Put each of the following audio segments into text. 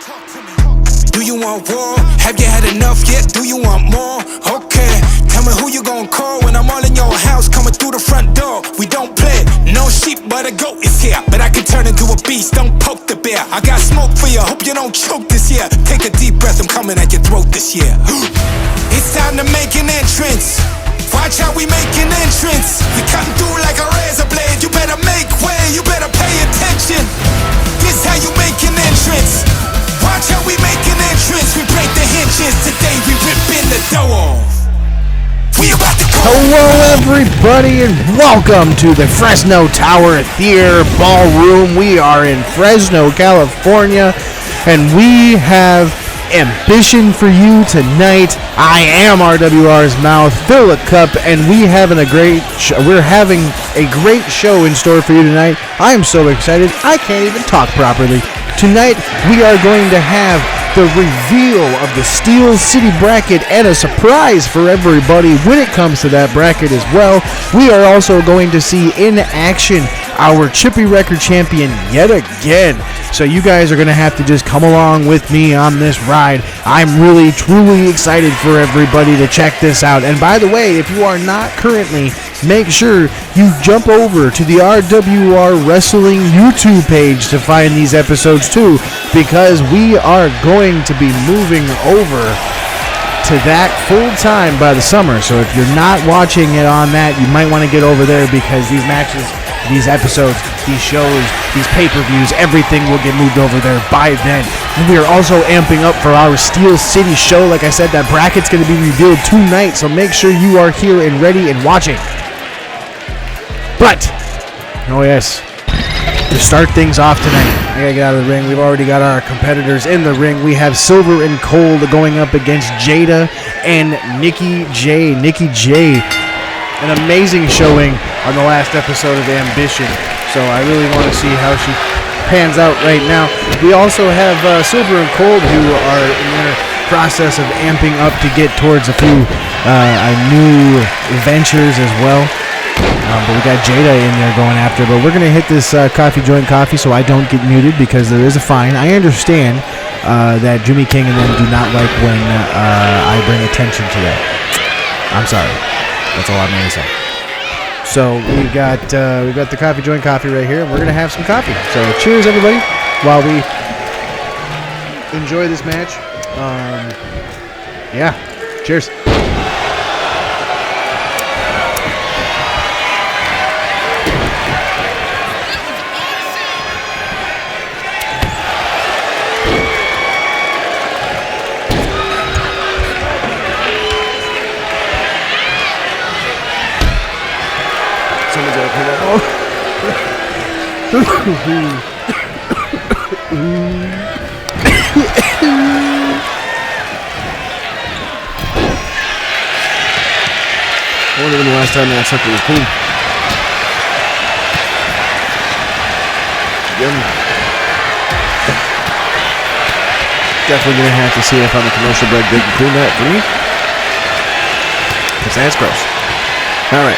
Do you want war? Have you had enough yet? Do you want more? Okay, tell me who you gonna call when I'm all in your house, coming through the front door. We don't play, no sheep, but a goat is here. But I can turn into a beast, don't poke the bear. I got smoke for you, hope you don't choke this year. Take a deep breath, I'm coming at your throat this year. It's time to make an entrance. Watch how we make an entrance. We cutting through like a razor blade. You better make way, you better pay attention. This how you make an entrance. Watch how we make an entrance. We break the hinges. Today we rip in the door. We about to go. Hello everybody and welcome to the Fresno Tower Theater Ballroom. We are in Fresno, California, and we have ambition for you tonight. I am RWR's mouth, fill a cup, and we're having a great show in store for you tonight. I am so excited I can't even talk properly. Tonight we are going to have the reveal of the Steel City bracket and a surprise for everybody when it comes to that bracket as well. We are also going to see in action our Chippy Wrecker champion yet again. So you guys are going to have to just come along with me on this ride. I'm really, truly excited for everybody to check this out. And by the way, if you are not currently, make sure you jump over to the RWR Wrestling YouTube page to find these episodes too, because we are going to be moving over to that full time by the summer. So if you're not watching it on that, you might want to get over there, because these matches, these episodes, these shows, these pay-per-views, everything will get moved over there by then. And we are also amping up for our Steel City show. Like I said, that bracket's going to be revealed tonight, so make sure you are here and ready and watching. But, oh yes, to start things off tonight, I gotta get out of the ring. We've already got our competitors in the ring. We have Silver and Cold going up against Jada and Nikki J. An amazing showing on the last episode of Ambition. So I really want to see how she pans out right now. We also have Silver and Cold, who are in their process of amping up to get towards a few new ventures as well. But we got Jada in there going after. But we're going to hit this coffee joint coffee so I don't get muted, because there is a fine. I understand that Jimmy King and them do not like when I bring attention to that. I'm sorry. That's all I'm going to say. So we've got the coffee joint coffee right here, and we're going to have some coffee. So cheers, everybody, while we enjoy this match. Yeah, cheers. I wonder when the last time that sucker was clean. Yum. Definitely gonna have to see if on the commercial break they can clean that for me, because that's gross. Alright.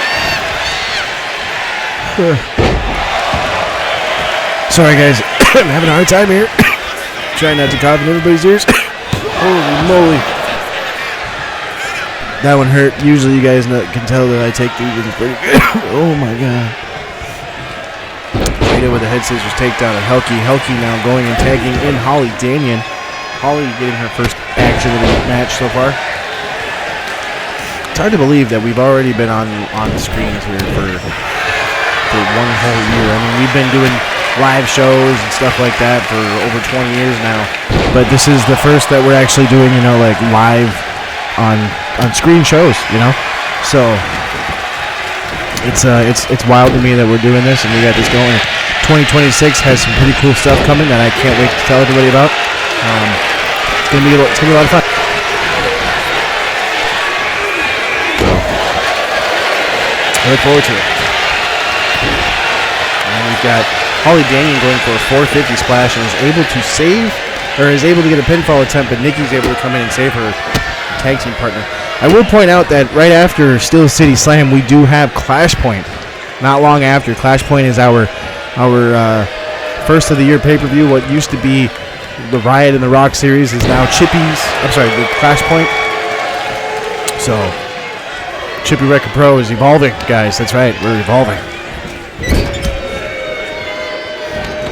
Sorry guys, I'm having a hard time here. Trying not to cough in everybody's ears. Holy moly. That one hurt. Usually you guys can tell that I take these pretty good. Oh my god. Jada with the head scissors takedown of Helki. Helki now going and tagging in Holly Danian. Holly getting her first action in the match so far. It's hard to believe that we've already been on the screens here for one whole year. I mean, we've been doing live shows and stuff like that for over 20 years now, but this is the first that we're actually doing, like live on screen shows, So it's wild to me that we're doing this and we got this going. 2026 has some pretty cool stuff coming that I can't wait to tell everybody about. It's gonna be a lot of fun. So I look forward to it. And we've got Holly Danian going for a 450 splash and is able to get a pinfall attempt, but Nikki's able to come in and save her tag team partner. I will point out that right after Steel City Slam, we do have Clash Point. Not long after. Clash Point is our first of the year pay-per-view. What used to be the Riot and the Rock series is now Chippy's. I'm sorry, the Clash Point. So, Chippy Wrecker Pro is evolving, guys. That's right, we're evolving.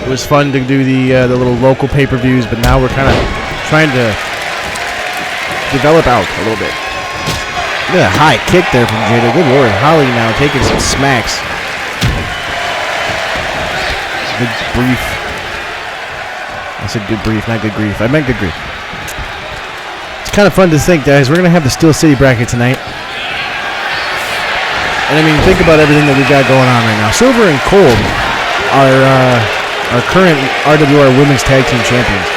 It was fun to do the little local pay-per-views, but now we're kind of trying to develop out a little bit. Look at that high kick there from Jada. Good lord, Holly now taking some smacks. Good brief. I said good brief, not good grief. I meant good grief. It's kind of fun to think, guys. We're going to have the Steel City bracket tonight. And I mean, think about everything that we've got going on right now. Silver and Cold are our current RWR Women's Tag Team Champions.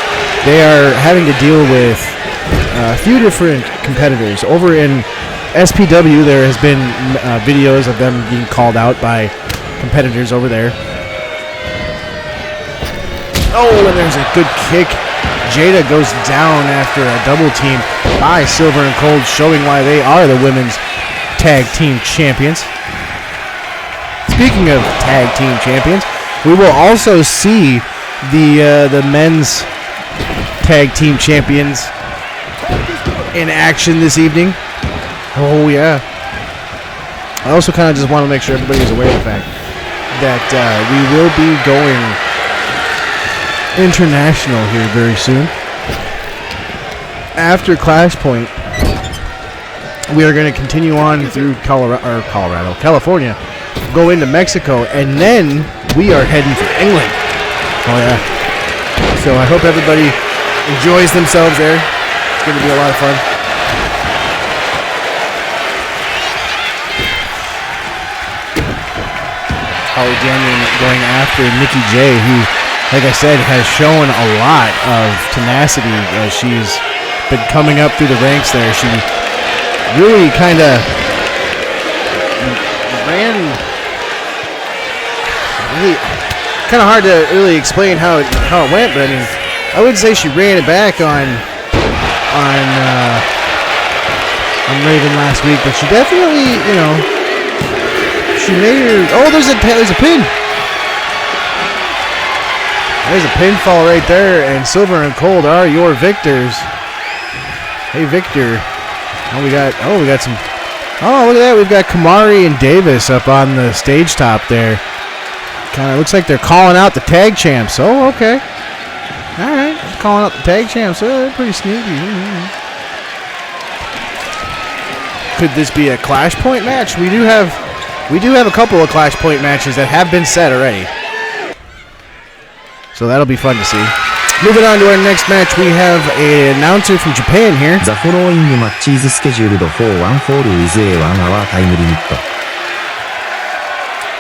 They are having to deal with a few different competitors. Over in SPW, there has been videos of them being called out by competitors over there. Oh, and there's a good kick. Jada goes down after a double team by Silver and Cold, showing why they are the Women's Tag Team Champions. Speaking of Tag Team Champions, we will also see the Men's Tag Team Champions in action this evening. Oh, yeah. I also kind of just want to make sure everybody is aware of the fact that we will be going international here very soon. After Clash Point, we are going to continue on through California, go into Mexico, and then we are heading for England. Oh, yeah. So I hope everybody enjoys themselves there. It's going to be a lot of fun. Holly Daniel going after Nikki J, who, like I said, has shown a lot of tenacity as she's been coming up through the ranks there. She really kind of ran... Really, kind of hard to really explain how it went, but I mean, I would say she ran it back on Raven last week, but she definitely, you know, she made her... Oh, there's a pin. There's a pinfall right there, and Silver and Cold are your victors. Hey, Victor. Oh, we got some... Oh, look at that. We've got Kamari and Davis up on the stage top there. Kind of looks like they're calling out the tag champs. Oh, okay. All right. Calling out the tag champs. Oh, they're pretty sneaky. Could this be a Clash Point match? We do have a couple of Clash Point matches that have been set already. So that'll be fun to see. Moving on to our next match, we have an announcer from Japan here. The following match is scheduled for 1 fall with a 1 hour time limit.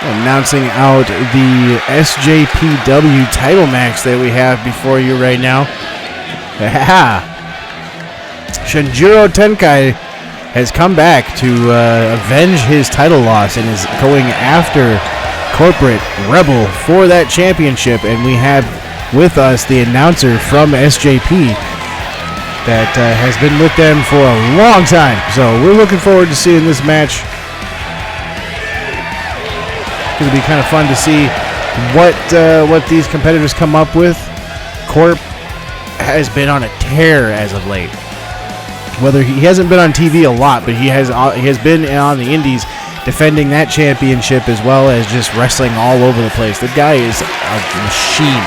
Announcing out the SJPW title match that we have before you right now. Shinjiro Tenkai has come back to avenge his title loss and is going after Corprate Rebel for that championship. And we have with us the announcer from SJP that has been with them for a long time. So we're looking forward to seeing this match. It's going to be kind of fun to see what these competitors come up with. Corp has been on a tear as of late. Whether he hasn't been on TV a lot, but he has been on the indies defending that championship as well as just wrestling all over the place. The guy is a machine.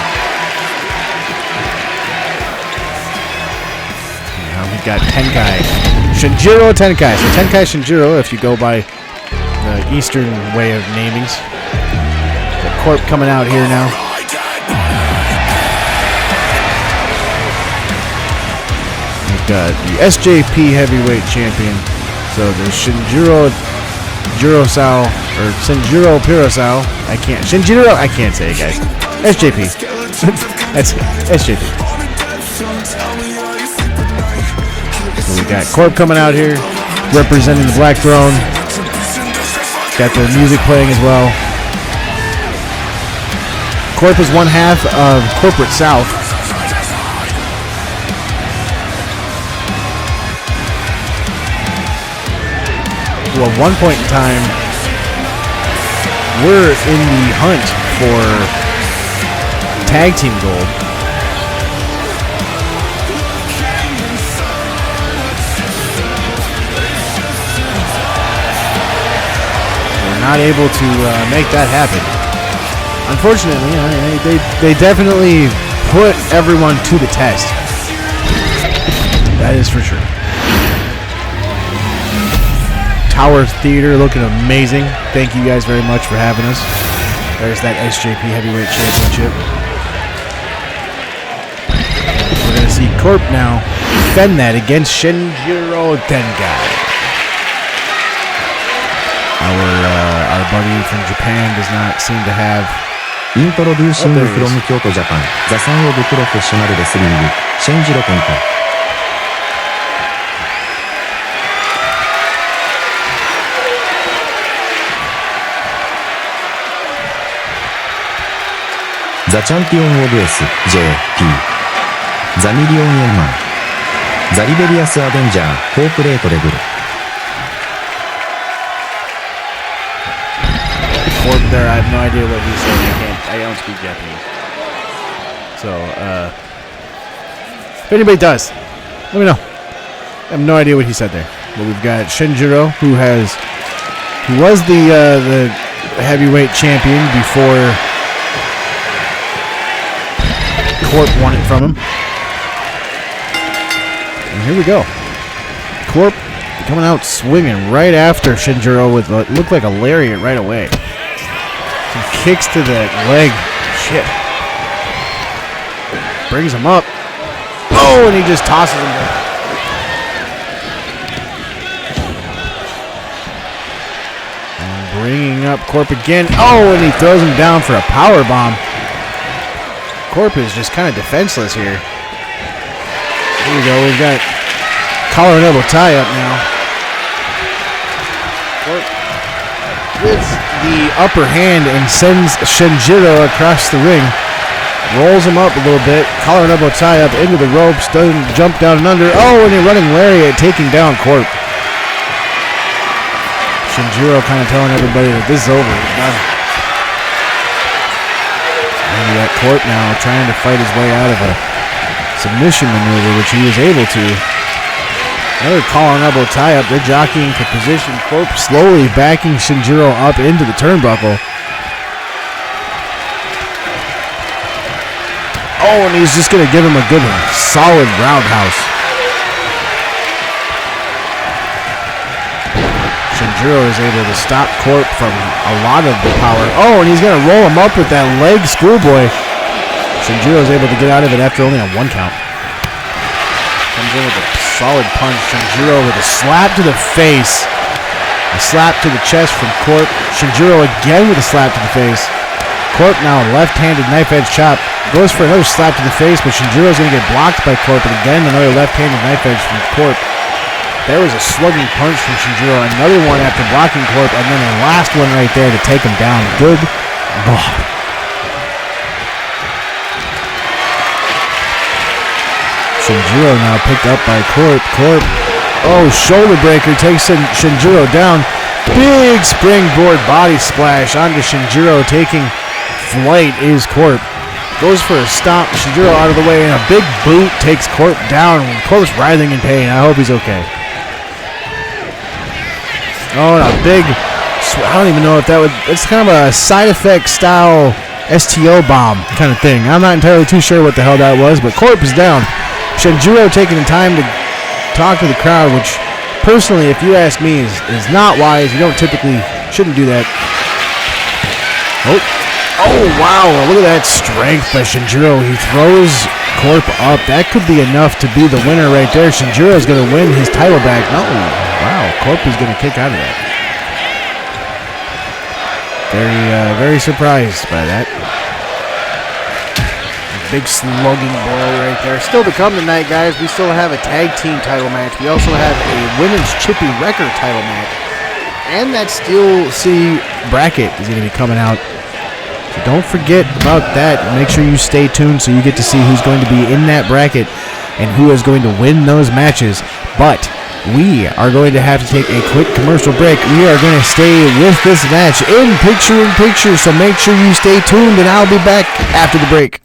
Now we've got Tenkai. Shinjiro Tenkai. So Tenkai Shinjiro, if you go by the Eastern way of namings. The Corp coming out here now. We've got the SJP Heavyweight Champion. So there's Shinjiro Jurosao, or Shinjiro Pirosao. I can't say it, guys. SJP. That's SJP. So we got Corp coming out here, representing the Black Throne. Got their music playing as well. Corp is one half of Corporate South. Well, at one point in time, we're in the hunt for tag team gold. not able to make that happen. Unfortunately, they definitely put everyone to the test. That is for sure. Tower Theater looking amazing. Thank you guys very much for having us. There's that SJP Heavyweight Championship. We're going to see Corp now defend that against Shinjiro Tenkai. Our buddy from Japan does not seem to have... Introducing from Kyoto, Japan, the son of professional wrestling, Shinjiro Tenkai. The champion of SJP. The Million Man. The Rebellious Avenger, Corprate level. Corp there, I have no idea what he's saying. I don't speak Japanese. So, if anybody does, let me know. I have no idea what he said there. But we've got Shinjiro, who was the heavyweight champion before Corp won it from him. And here we go. Corp coming out swinging right after Shinjiro with what looked like a lariat right away. Some kicks to the leg. Shit. Brings him up. Oh, and he just tosses him down. And bringing up Corp again. Oh, and he throws him down for a power bomb. Corp is just kind of defenseless here. Here we go. We've got collar and elbow tie up now. Corp gets the upper hand and sends Shinjiro across the ring. Rolls him up a little bit. Collar and elbow tie up into the ropes. Doesn't jump down and under. Oh, and a running lariat taking down Corp. Shinjiro kind of telling everybody that this is over. It's done. And we got Corp now trying to fight his way out of a submission maneuver, which he was able to. Another collar and elbow tie up. They're jockeying for position. Corp slowly backing Shinjiro up into the turnbuckle. Oh, and he's just going to give him a good one. Solid roundhouse. Shinjiro is able to stop Corp from a lot of the power. Oh, and he's going to roll him up with that leg schoolboy. Shinjiro is able to get out of it after only a 1 count. Comes in with a solid punch. Shinjiro with a slap to the face. A slap to the chest from Corp. Shinjiro again with a slap to the face. Corp now left-handed knife-edge chop. Goes for another slap to the face, but Shinjiro's going to get blocked by Corp. And again, another left-handed knife-edge from Corp. There was a slugging punch from Shinjiro. Another one after blocking Corp. And then a last one right there to take him down. Good God. Shinjiro now picked up by Corp. Corp. Oh, shoulder breaker takes Shinjiro down. Big springboard body splash onto Shinjiro. Taking flight is Corp. Goes for a stomp. Shinjiro out of the way, and a big boot takes Corp down. Corp's writhing in pain. I hope he's okay. Oh, and a big... I don't even know if that would... It's kind of a side effect style STO bomb kind of thing. I'm not entirely too sure what the hell that was, but Corp is down. Shinjiro taking the time to talk to the crowd, which personally, if you ask me, is not wise. You shouldn't do that. Oh, wow, look at that strength by Shinjiro. He throws Corp up. That could be enough to be the winner right there. Shinjiro's going to win his title back. No, wow, Corp is going to kick out of that. Very surprised by that. Big slugging blow right there. Still to come tonight, guys. We still have a tag team title match. We also have a women's Chippy Wrecker title match. And that Steel City bracket is going to be coming out. So don't forget about that. Make sure you stay tuned so you get to see who's going to be in that bracket and who is going to win those matches. But we are going to have to take a quick commercial break. We are going to stay with this match in picture-in-picture. So make sure you stay tuned, and I'll be back after the break.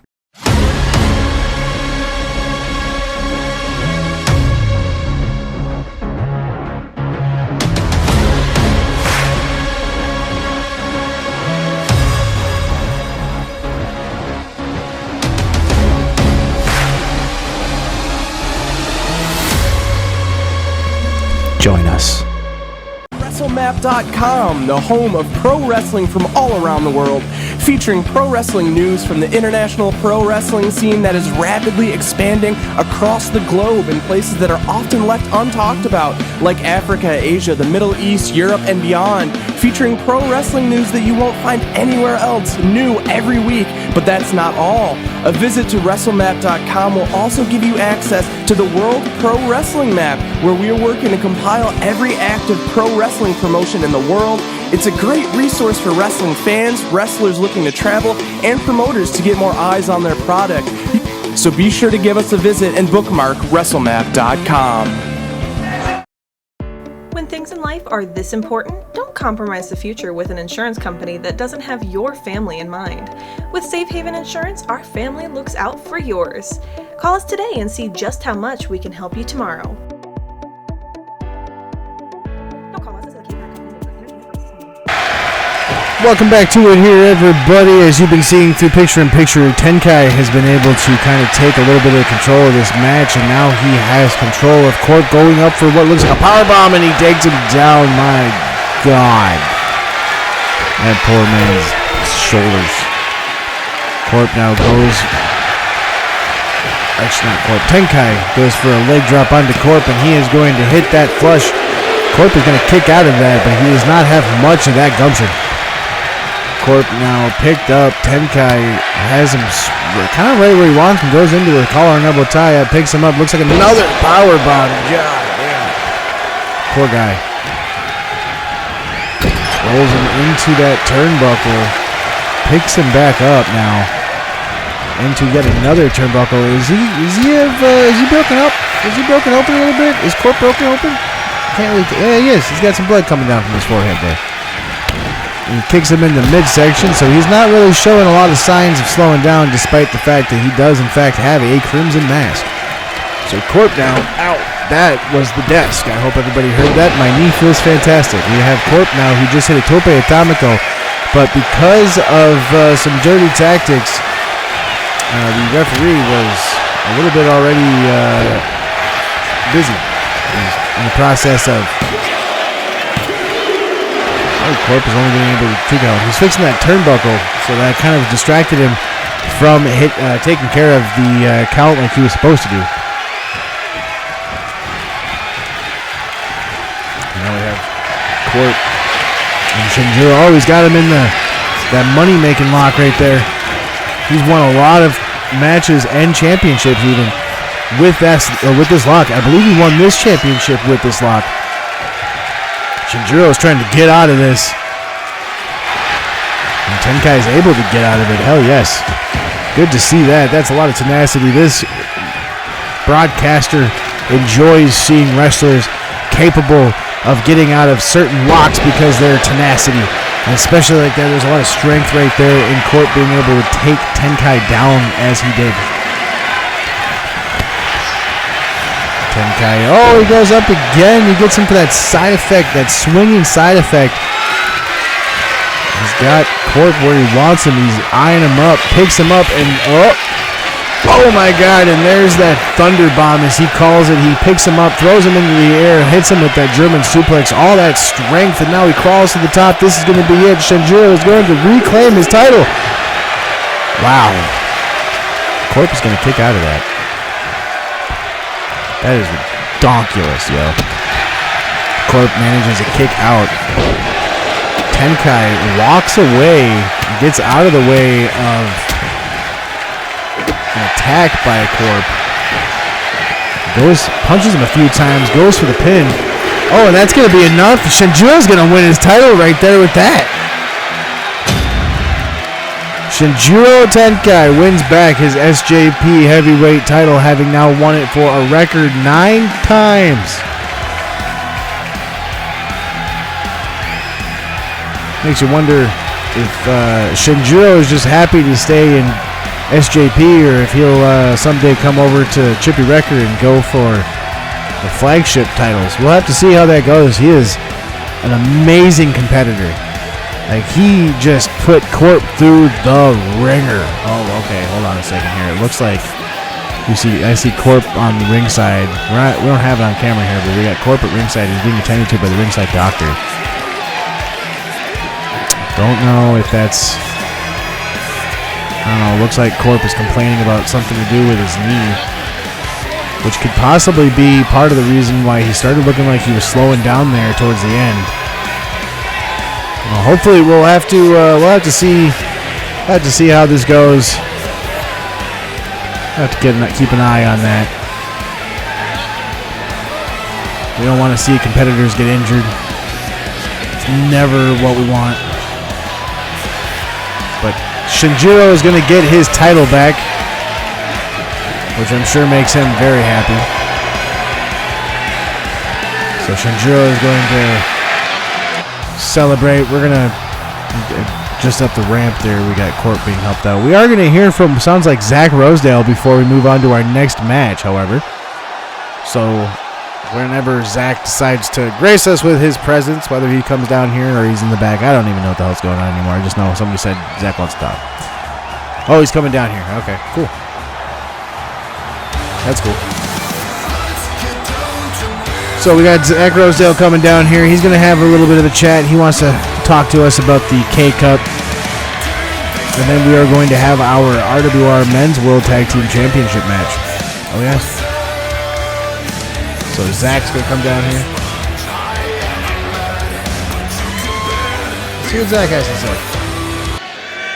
join us. WrestleMap.com, the home of pro wrestling from all around the world, featuring pro wrestling news from the international pro wrestling scene that is rapidly expanding across the globe in places that are often left untalked about, like Africa, Asia, the Middle East, Europe, and beyond, featuring pro wrestling news that you won't find anywhere else, new every week. But that's not all. A visit to WrestleMap.com will also give you access to the World Pro Wrestling Map, where we are working to compile every active pro wrestling promotion in the world. It's a great resource for wrestling fans, wrestlers looking to travel, and promoters to get more eyes on their product. So be sure to give us a visit and bookmark WrestleMap.com. When things in life are this important, don't compromise the future with an insurance company that doesn't have your family in mind. With Safe Haven Insurance, our family looks out for yours. Call us today and see just how much we can help you tomorrow. Welcome back to it here, everybody. As you've been seeing through picture-in-picture, Tenkai has been able to kind of take a little bit of control of this match, and now he has control of Corp going up for what looks like a powerbomb, and he takes him down. My God. That poor man's shoulders. Corp now goes... Actually, not Corp. Tenkai goes for a leg drop onto Corp, and he is going to hit that flush. Corp is going to kick out of that, but he does not have much of that gumption. Corp now picked up. Tenkai has him kind of right where he wants him. Goes into a collar and elbow tie. Picks him up. Looks like another power bomb. God damn. Poor guy. Rolls him into that turnbuckle. Picks him back up now. Into yet another turnbuckle. Is he broken up? Is he broken open a little bit? Is Corp broken open? Can't really. Yeah, he is. He's got some blood coming down from his forehead there. He kicks him in the midsection, so he's not really showing a lot of signs of slowing down, despite the fact that he does, in fact, have a crimson mask. So Corp down. Ow. That was the desk. I hope everybody heard that. My knee feels fantastic. We have Corp now, who just hit a tope atomico, but because of some dirty tactics, the referee was a little bit already busy. He's in the process of... Corp is only being able to kick out. He's fixing that turnbuckle, so that kind of distracted him from taking care of the count like he was supposed to do. Now we have Corp and Shinjiro. Oh, he's got him in that money-making lock right there. He's won a lot of matches and championships even with this lock. I believe he won this championship with this lock. Shinjiro is trying to get out of this. And Tenkai is able to get out of it. Hell yes. Good to see that. That's a lot of tenacity. This broadcaster enjoys seeing wrestlers capable of getting out of certain locks because of their tenacity. And especially like that, there's a lot of strength right there in Corp being able to take Tenkai down as he did. Tenkai, oh, he goes up again. He gets him for that side effect, that swinging side effect. He's got Corp where he wants him. He's eyeing him up, picks him up, and oh my God, and there's that thunder bomb as he calls it. He picks him up, throws him into the air, hits him with that German suplex, all that strength, and now he crawls to the top. This is going to be it. Shinjiro is going to reclaim his title. Wow. Corp is going to kick out of that. That is redonkulous, yo. Corp manages to kick out. Tenkai walks away, gets out of the way of an attack by Corp. Punches him a few times, goes for the pin. Oh, and that's going to be enough. Shinjiro's going to win his title right there with that. Shinjiro Tenkai wins back his SJP heavyweight title, having now won it for a record 9 times. Makes you wonder if Shinjiro is just happy to stay in SJP or if he'll someday come over to Chippy Wrecker and go for the flagship titles. We'll have to see how that goes. He is an amazing competitor. Like, he just put Corp through the ringer. Oh, okay, hold on a second here. It looks like I see Corp on the ringside. We don't have it on camera here, but we got Corp at ringside. He's being attended to by the ringside doctor. Don't know if that's... I don't know. Looks like Corp is complaining about something to do with his knee, which could possibly be part of the reason why he started looking like he was slowing down there towards the end. Well, hopefully, we'll have to see how this goes. Have to keep an eye on that. We don't want to see competitors get injured. It's never what we want. But Shinjiro is going to get his title back, which I'm sure makes him very happy. So Shinjiro is going to celebrate. We're going to, just up the ramp there, we got Corp being helped out. We are going to hear from, sounds like, Zach Rosedale before we move on to our next match, however. So whenever Zach decides to grace us with his presence, whether he comes down here or he's in the back, I don't even know what the hell's going on anymore. I just know somebody said Zach wants to talk. Oh, he's coming down here. Okay, cool. That's cool. So we got Zach Rosedale coming down here. He's going to have a little bit of a chat. He wants to talk to us about the K-Cup. And then we are going to have our RWR Men's World Tag Team Championship match. Oh, yes. So Zach's going to come down here. Let's see what Zach has to say.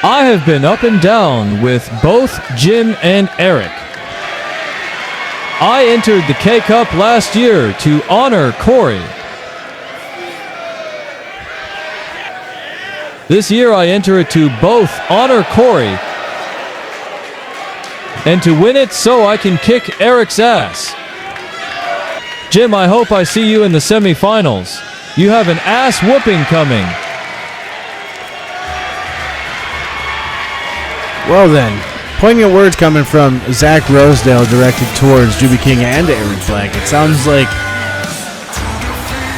I have been up and down with both Jim and Eric. I entered the K-Cup last year to honor Corey. This year I enter it to both honor Corey and to win it so I can kick Eric's ass. Jim, I hope I see you in the semifinals. You have an ass whooping coming. Well then, poignant words coming from Zach Rosedale directed towards Juby King and Aaron Flack. It sounds like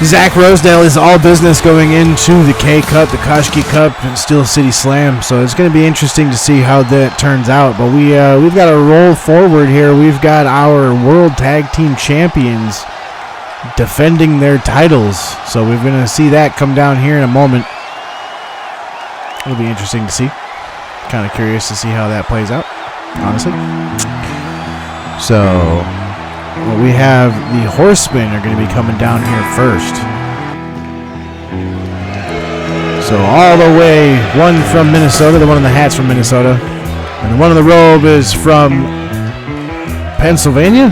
Zach Rosedale is all business going into the K-Cup, the Koshiki Cup, and Steel City Slam. So it's going to be interesting to see how that turns out. But we've got to roll forward here. We've got our World Tag Team Champions defending their titles. So we're going to see that come down here in a moment. It'll be interesting to see. Kind of curious to see how that plays out, honestly. So we have the Horsemen are going to be coming down here first. So all the way, one from Minnesota, the one in the hat's from Minnesota, and the one in the robe is from Pennsylvania,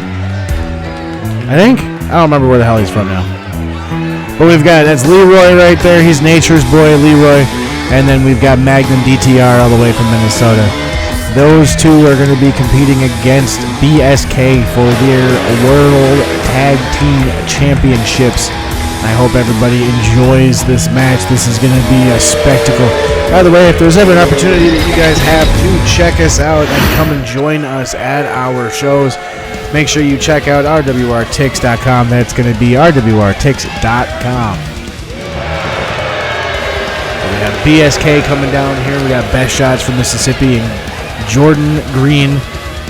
I think. I don't remember where the hell he's from now. But we've got, that's Leroy right there. He's Nature's Boy, Leroy. And then we've got Magnum DTR all the way from Minnesota. Those two are going to be competing against BSK for their World Tag Team Championships. I hope everybody enjoys this match. This is going to be a spectacle. By the way, if there's ever an opportunity that you guys have to check us out and come and join us at our shows, make sure you check out rwrtix.com. That's going to be rwrtix.com. We have BSK coming down here. We got Best Shots from Mississippi and Jordan Green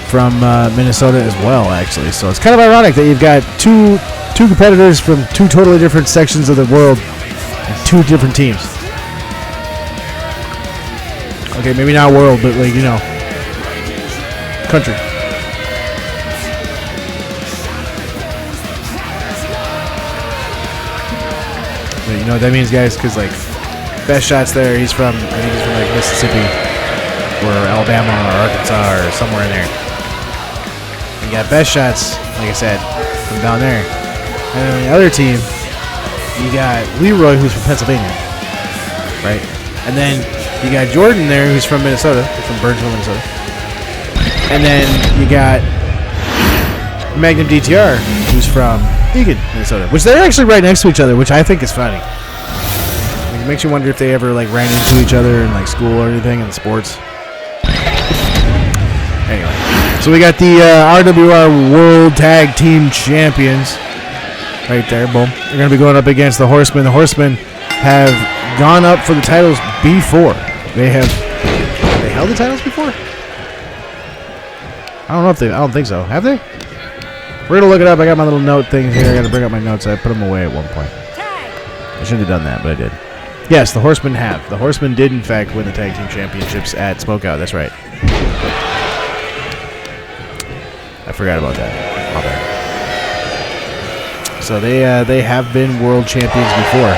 from Minnesota as well, actually. So it's kind of ironic that you've got two competitors from two totally different sections of the world and two different teams. Okay, maybe not world, but like, you know, country. But you know what that means, guys? Because like, Best Shots there, I think he's from like Mississippi or Alabama or Arkansas or somewhere in there. And you got Best Shots, like I said, from down there. And then on the other team, you got Leroy, who's from Pennsylvania, right? And then you got Jordan there, who's from Minnesota, from Burnsville, Minnesota. And then you got Magnum DTR, who's from Eagan, Minnesota, which they're actually right next to each other, which I think is funny. It makes you wonder if they ever like ran into each other in like school or anything in sports. Anyway, so we got the RWR World Tag Team Champions right there. Boom. They're going to be going up against the Horsemen. The Horsemen have gone up for the titles before. Have they held the titles before? I don't know if they. I don't think so. Have they? We're gonna look it up. I got my little note things here. I gotta bring up my notes. I put them away at one point. I shouldn't have done that, but I did. Yes, the Horsemen have. The Horsemen did, in fact, win the tag team championships at Smokeout. That's right. I forgot about that. My bad. So they have been world champions before.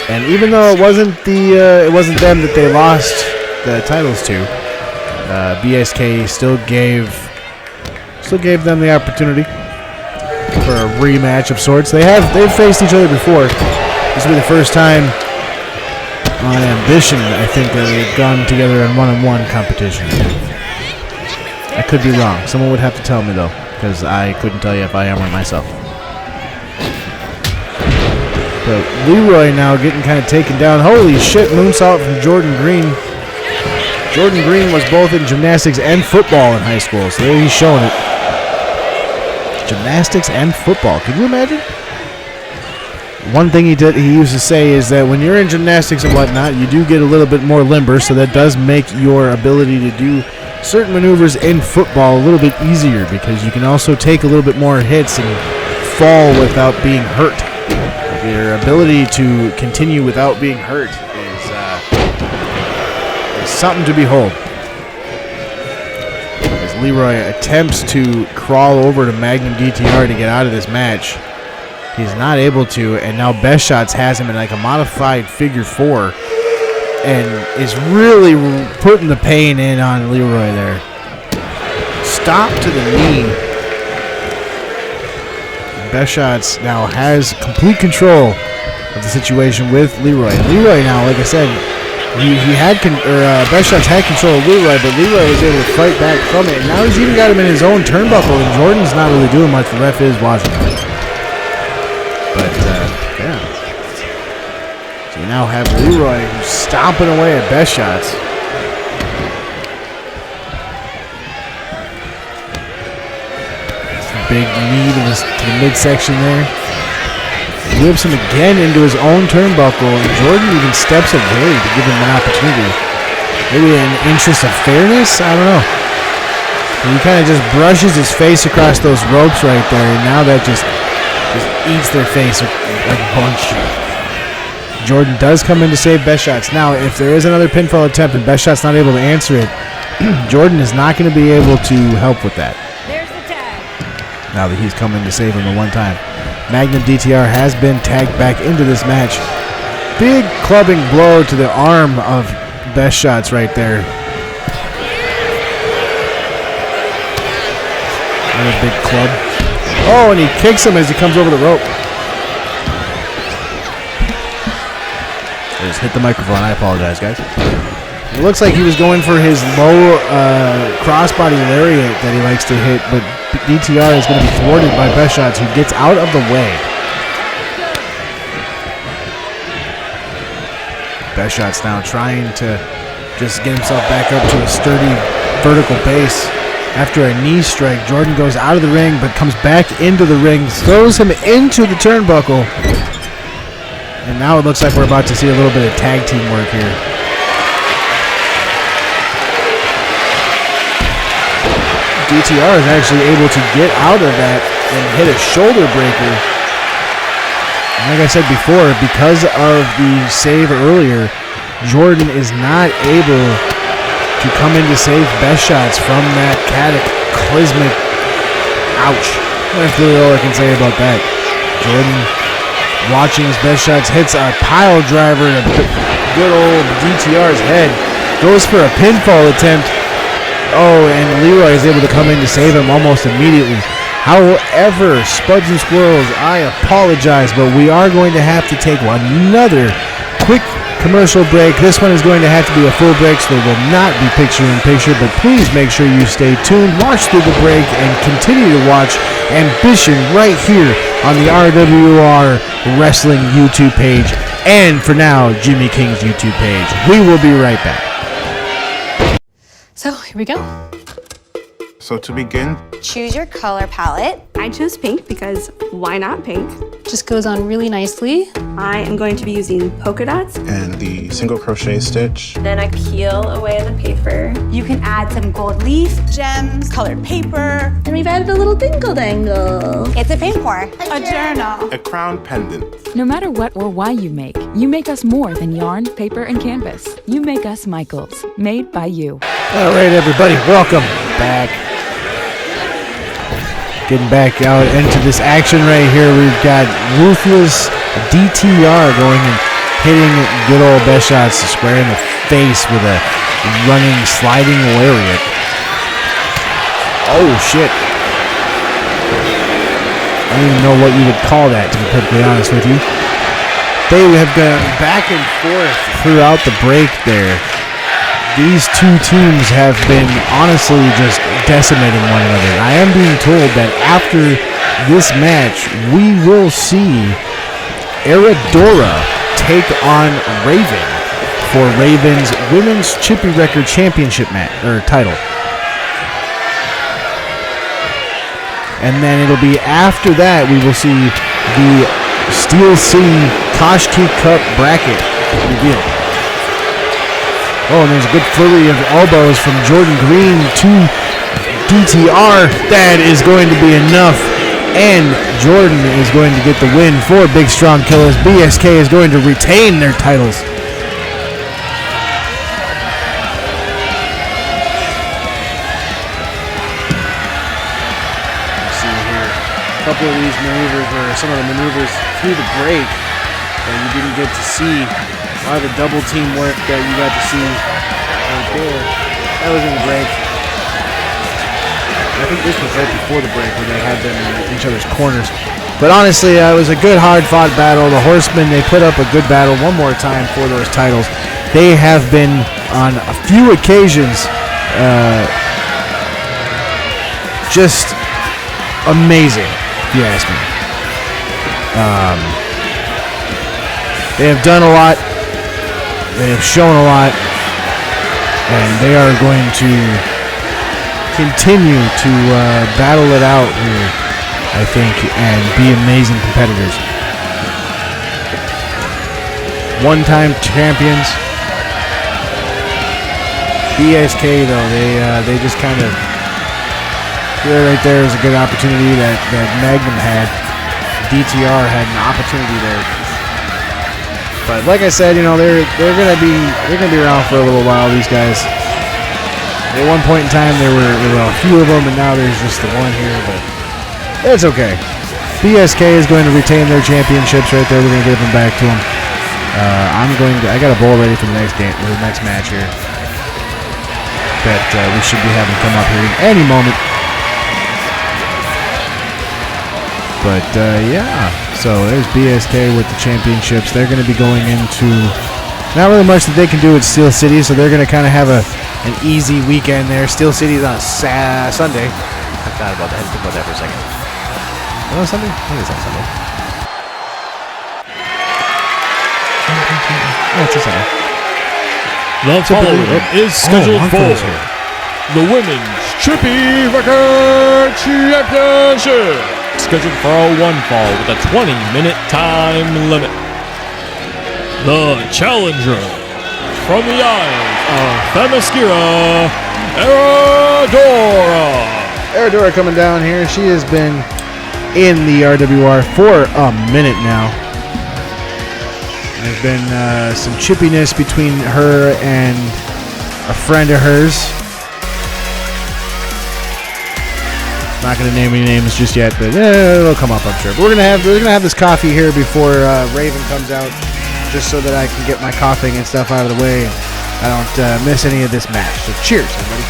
And even though it wasn't them that they lost the titles to, BSK still gave them the opportunity for a rematch of sorts. They've faced each other before. This will be the first time on Ambition, I think, that they've gone together in one-on-one competition. I could be wrong. Someone would have to tell me though, because I couldn't tell you if I am or myself. But Leroy now getting kind of taken down. Holy shit, moonsault from Jordan Green. Jordan Green was both in gymnastics and football in high school, so there he's showing it. Gymnastics and football. Can you imagine? One thing he used to say is that when you're in gymnastics and whatnot, you do get a little bit more limber, so that does make your ability to do certain maneuvers in football a little bit easier, because you can also take a little bit more hits and fall without being hurt. Your ability to continue without being hurt is something to behold. As Leroy attempts to crawl over to Magnum DTR to get out of this match, he's not able to, and now Best Shots has him in like a modified figure 4 and is really putting the pain in on Leroy there. Stop to the knee. Best Shots now has complete control of the situation with Leroy. Leroy now, like I said, Best Shots had control of Leroy, but Leroy was able to fight back from it. And now he's even got him in his own turnbuckle, and Jordan's not really doing much. The ref is watching. But, yeah. So we now have Leroy who's stomping away at Best Shots. Big knee to the midsection there. Whips him again into his own turnbuckle, and Jordan even steps away to give him an opportunity. Maybe in interest of fairness? I don't know. He kind of just brushes his face across those ropes right there, and now that just eats their face like a punch. Jordan does come in to save Best Shots. Now, if there is another pinfall attempt and Best Shots not able to answer it, Jordan is not going to be able to help with that. Now that he's come in to save him the one time. Magnum DTR has been tagged back into this match. Big clubbing blow to the arm of Best Shots right there. Another big club. Oh, and he kicks him as he comes over the rope. I just hit the microphone. I apologize, guys. It looks like he was going for his low crossbody lariat that he likes to hit, but DTR is going to be thwarted by Best Shots, who gets out of the way. Best Shots now trying to just get himself back up to a sturdy vertical base. After a knee strike, Jordan goes out of the ring, but comes back into the ring, throws him into the turnbuckle. And now it looks like we're about to see a little bit of tag team work here. DTR is actually able to get out of that and hit a shoulder breaker. And like I said before, because of the save earlier, Jordan is not able to come in to save Best Shots from that cataclysmic ouch. That's really all I can say about that. Jordan, watching his Best Shots, hits a pile driver to good old DTR's head. Goes for a pinfall attempt. Oh, and Leroy is able to come in to save him almost immediately. However, Spuds and Squirrels, I apologize, but we are going to have to take another quick commercial break. This one is going to have to be a full break, so there will not be picture-in-picture, but please make sure you stay tuned, watch through the break, and continue to watch Ambition right here on the RWR Wrestling YouTube page, and for now, Jimmy King's YouTube page. We will be right back. So, here we go. So to begin, choose your color palette. I chose pink because why not pink? Just goes on really nicely. I am going to be using polka dots. and the single crochet stitch. Then I peel away the paper. You can add some gold leaf, gems, colored paper. And we've added a little dingle-dangle. It's a paint pour. A journal. A crown pendant. No matter what or why you make us more than yarn, paper, and canvas. You make us Michaels, made by you. All right, everybody, welcome back. Getting back out into this action right here. We've got ruthless DTR going and hitting good old best shots square in the face with a running, sliding lariat. Oh, shit. I don't even know what you would call that, to be perfectly honest with you. They have gone back and forth throughout the break there. These two teams have been honestly just decimating one another. I am being told that after this match, we will see Errhedora take on Raven for Raven's Women's Chippy Wrecker Championship title. And then it'll be after that we will see the Steel City Koshki Cup bracket revealed. Oh, and there's a good flurry of elbows from Jordan Green to DTR. That is going to be enough. And Jordan is going to get the win for Big Strong Killers. BSK is going to retain their titles. Let's see here. A couple of these maneuvers, or some of the maneuvers through the break that you didn't get to see. A lot of the double team work that you got to see right there. That was in the break. I think this was right before the break where they had them in each other's corners. But honestly, it was a good, hard-fought battle. The Horsemen, they put up a good battle one more time for those titles. They have been, on a few occasions, just amazing, if you ask me. They have done a lot. They have shown a lot, and they are going to continue to battle it out here, I think, and be amazing competitors. One-time champions. BSK, though, they just kind of, right there is a good opportunity that Magnum had. DTR had an opportunity there. But like I said, you know, they're gonna be around for a little while. These guys. At one point in time, there were a few of them, and now there's just the one here. But it's okay. BSK is going to retain their championships right there. We're gonna give them back to them. I got a bowl ready for the next game, or the next match here. That we should be having come up here in any moment. But yeah, so there's BSK with the championships. They're going to be going into not really much that they can do with Steel City, so they're going to kind of have an easy weekend there. Steel City's on Sunday. I forgot about that. I had to think about that for a second. Oh, Sunday? I think it's on Sunday. Oh, it's a Sunday. The following is scheduled for the Women's Chippy Wrecker Championship. Scheduled for a one fall with a 20-minute time limit. The challenger from the Isles of Themyscira, Errhedora. Errhedora coming down here. She has been in the RWR for a minute now. There's been some chippiness between her and a friend of hers. Not going to name any names just yet, but it'll come up, I'm sure. But we're gonna have this coffee here before Raven comes out, just so that I can get my coughing and stuff out of the way. I don't miss any of this match. So cheers, everybody.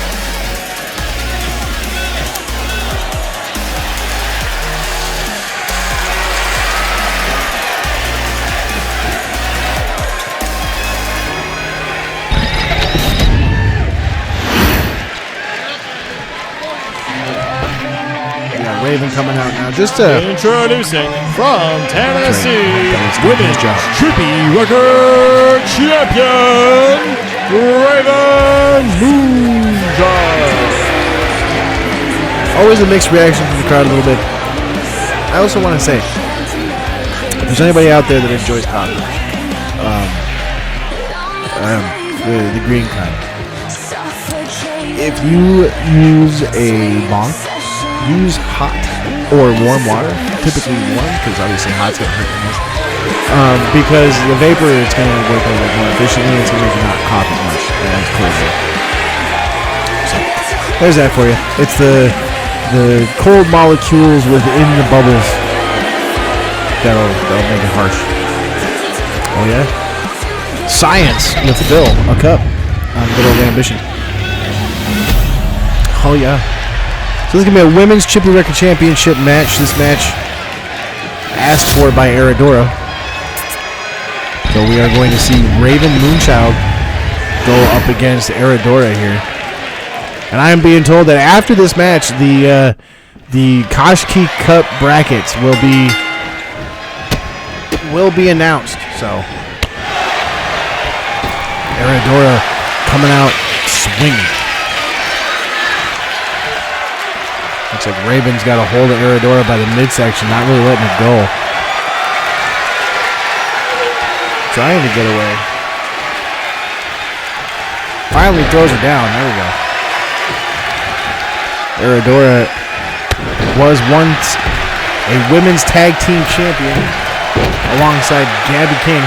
Raven coming out now. Just introducing from Tennessee, Women's Chippy Wrecker Champion, Ravenmoonchild. was a mixed reaction from the crowd a little bit. I also want to say, if there's anybody out there that enjoys coffee, the green kind, if you use a bong, use hot or warm water, typically warm, because obviously hot's going to hurt your nose. Because the vapor, it's going to work a little bit more efficiently, it's going to make you not cough as much, and that's cool. So, there's that for you. It's the cold molecules within the bubbles that'll make it harsh. Oh yeah? Science with Phil, a cup on Good Old Ambition. Oh yeah. So this is going to be a women's Chippy Wrecker Championship match. This match asked for by Errhedora. So we are going to see Ravenmoonchild go up against Errhedora here. And I am being told that after this match, the Koshki Cup brackets will be announced. So Errhedora coming out swinging. Looks like Raven's got a hold of Errhedora by the midsection, not really letting it go. Trying to get away. Finally throws her down. There we go. Errhedora was once a women's tag team champion alongside Gabby King.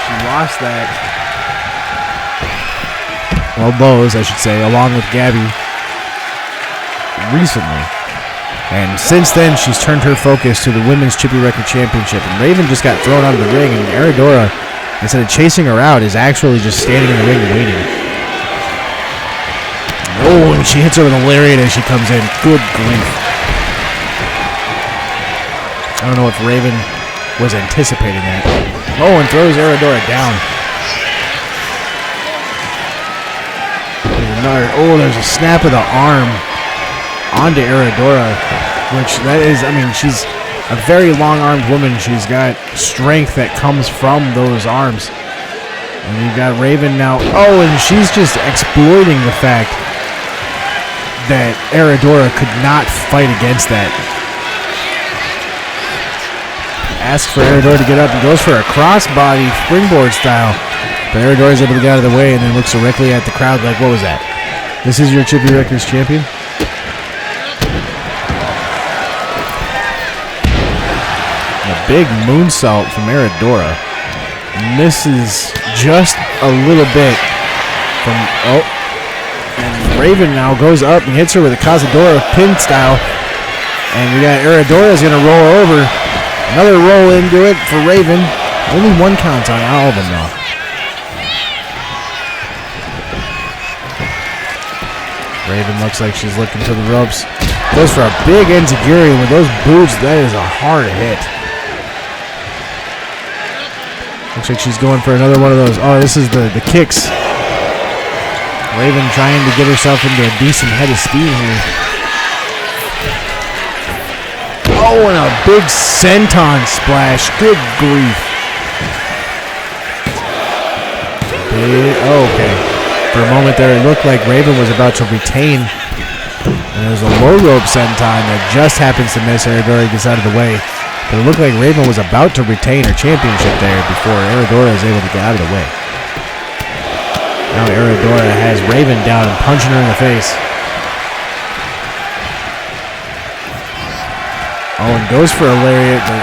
She lost that. Well, those, I should say, along with Gabby recently. And since then, she's turned her focus to the Women's Chippy Wrecker Championship. And Raven just got thrown out of the ring, and Errhedora, instead of chasing her out, is actually just standing in the ring waiting. Oh, and she hits her with a lariat as she comes in. Good grief. I don't know if Raven was anticipating that. Oh, and throws Errhedora down. There's a snap of the arm onto Errhedora, which that is, I mean, she's a very long-armed woman. She's got strength that comes from those arms. And you've got Raven now. Oh, and she's just exploiting the fact that Errhedora could not fight against that. Asks for Errhedora to get up and goes for a crossbody springboard style. But Errhedora is able to get out of the way and then looks directly at the crowd like, what was that? This is your Chippy Wreckers champion? A big moonsault from Errhedora. Misses just a little bit from, and Raven now goes up and hits her with a Cazadora pin style. And we got Errhedora's going to roll over. Another roll into it for Raven. Only one count on all of them though. Raven looks like she's looking to the ropes. Goes for a big enziguri, and with those boots, that is a hard hit. Looks like she's going for another one of those. Oh, this is the kicks. Raven trying to get herself into a decent head of steam here. Oh, and a big senton splash. Good grief. Okay. For a moment there, it looked like Raven was about to retain. And there's a low rope senton that just happens to miss. Errhedora gets out of the way. But it looked like Raven was about to retain her championship there before Errhedora is able to get out of the way. Now Errhedora has Raven down and punching her in the face. Oh, and goes for a lariat, but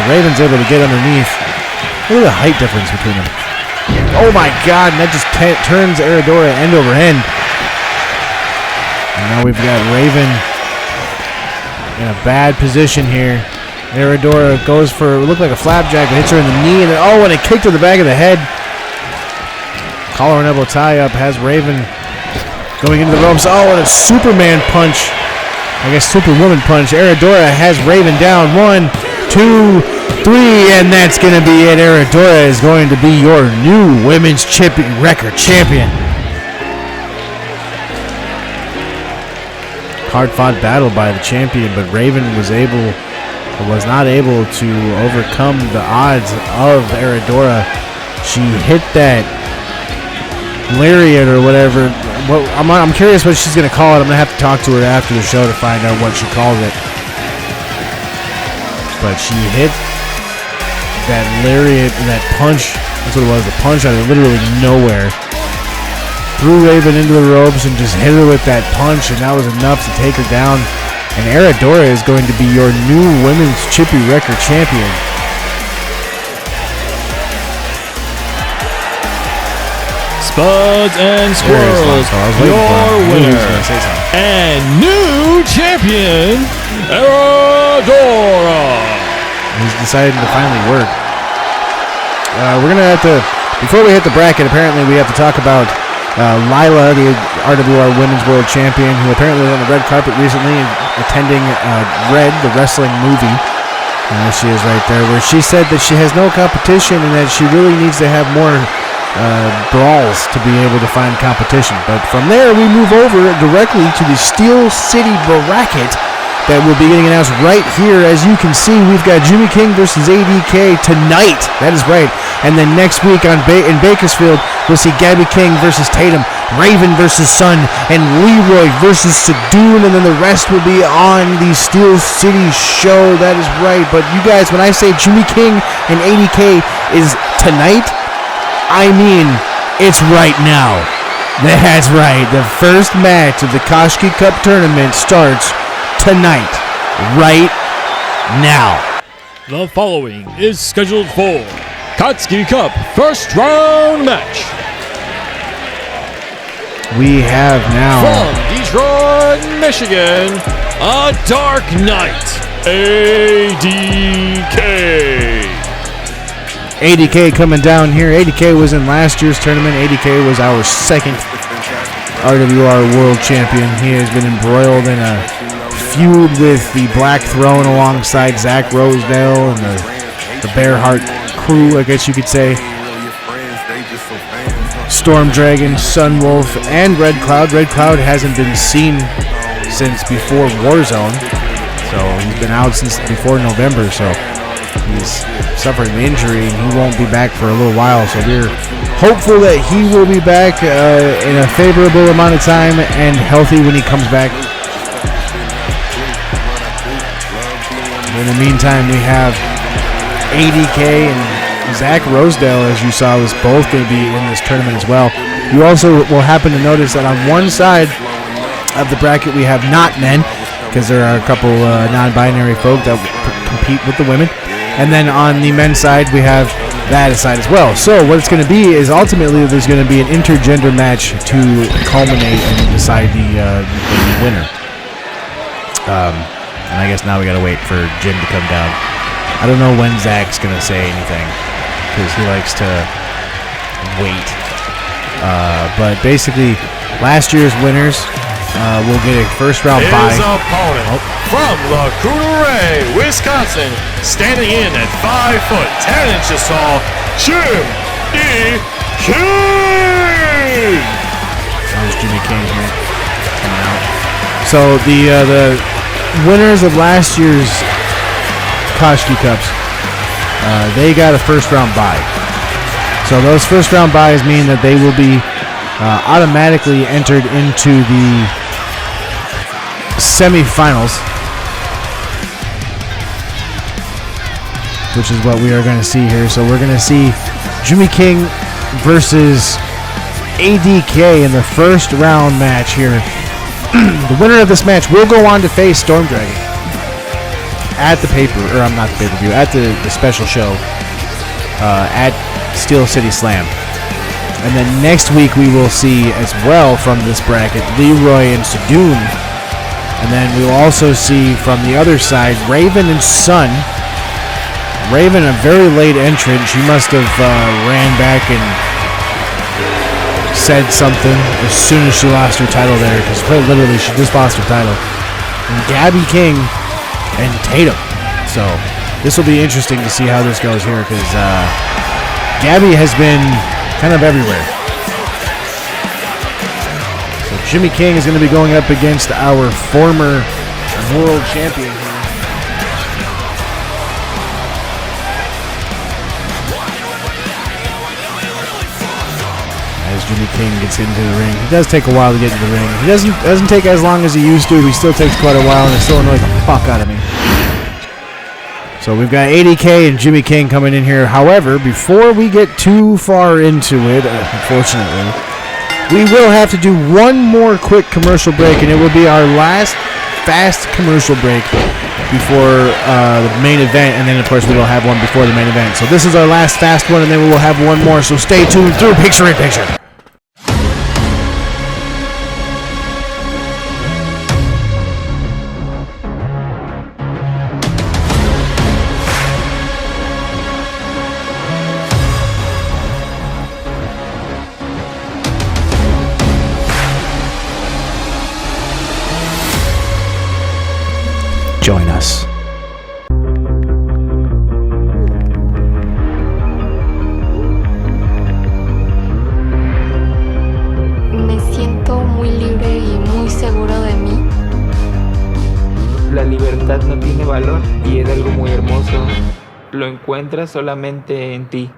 Raven's able to get underneath. Look at the height difference between them. Oh my God, and that just turns Errhedora end over end. And now we've got Raven in a bad position here. Errhedora goes for, it looked like a flapjack, but hits her in the knee, and then, oh, and a kick to the back of the head. Collar and elbow tie-up has Raven going into the ropes. Oh, and a Superman punch. I guess Superwoman punch. Errhedora has Raven down. 1, 2, 3, and that's going to be it. Errhedora is going to be your new Women's Chippy Wrecker champion. Hard-fought battle by the champion, but Raven was not able to overcome the odds of Errhedora. She hit that lariat or whatever. I'm curious what she's going to call it. I'm going to have to talk to her after the show to find out what she called it. But she hit that lariat, that punch. That's what it was, a punch out of literally nowhere. Threw Raven into the ropes and just hit her with that punch, and that was enough to take her down. And Errhedora is going to be your new women's Chippy Wrecker champion. Spuds and Squirrels, your winner and new champion, Errhedora. He's decided to finally work. We're going to have to, before we hit the bracket, apparently we have to talk about Lila, the RWR Women's World Champion, who apparently was on the red carpet recently attending Red, the wrestling movie. She is right there, where she said that she has no competition and that she really needs to have more brawls to be able to find competition. But from there, we move over directly to the Steel City bracket that will be getting announced right here. As you can see, we've got Jimmy King versus ADK tonight. That is right. And then next week in Bakersfield, we'll see Gabby King versus Tatum, Raven versus Sun, and Leroy versus Sadoon. And then the rest will be on the Steel City show. That is right. But you guys, when I say Jimmy King and ADK is tonight, I mean it's right now. That's right. The first match of the Koshki Cup tournament starts tonight, right now. The following is scheduled for Koshki Cup first round match. We have now from Detroit, Michigan, a Dark Knight, ADK. ADK coming down here. ADK was in last year's tournament. ADK was our second RWR World Champion. He has been embroiled in a feud with the Black Throne alongside Zach Rosedale and the Bearheart crew, I guess you could say. Storm Dragon, Sunwolf, and Red Cloud. Red Cloud hasn't been seen since before Warzone, so he's been out since before November, so he's suffering an injury and he won't be back for a little while, so we're hopeful that he will be back in a favorable amount of time and healthy when he comes back. In the meantime, we have ADK and Zach Rosedale, as you saw, was both going to be in this tournament as well. You also will happen to notice that on one side of the bracket we have not men, because there are a couple non-binary folk that compete with the women. And then on the men's side, we have that side as well. So what it's going to be is ultimately there's going to be an intergender match to culminate and decide the winner. And I guess now we got to wait for Jim to come down. I don't know when Zach's going to say anything, because he likes to wait. But basically, last year's winners will get a first round bye. His opponent from La Couture, Wisconsin, standing in at 5 foot 10 inches tall, Jimmy King. There's Jimmy King here coming out. So the winners of last year's Koshki Cups, they got a first round bye. So those first round byes mean that they will be automatically entered into the semifinals, which is what we are going to see here. So we're going to see Jimmy King versus ADK in the first round match here. The winner of this match will go on to face Storm Dragon at the pay-per-view, at the special show at Steel City Slam. And then next week we will see as well from this bracket Leroy and Sadoon. And then we will also see from the other side Raven and Sun. Raven, a very late entrant. She must have ran back and said something as soon as she lost her title there, because quite literally she just lost her title. And Gabby King and Tatum. So this will be interesting to see how this goes here, because Gabby has been kind of everywhere. So Jimmy King is going to be going up against our former world champion here. Jimmy King gets into the ring. It does take a while to get into the ring. He doesn't take as long as he used to. He still takes quite a while, and it still annoys the fuck out of me. So we've got ADK and Jimmy King coming in here. However, before we get too far into it, unfortunately, we will have to do one more quick commercial break, and it will be our last fast commercial break before the main event, and then of course we will have one before the main event. So this is our last fast one, and then we will have one more, so stay tuned through Picture in Picture. Join us. Me siento muy libre y muy seguro de mí. La libertad no tiene valor y es algo muy hermoso. Lo encuentras solamente en ti.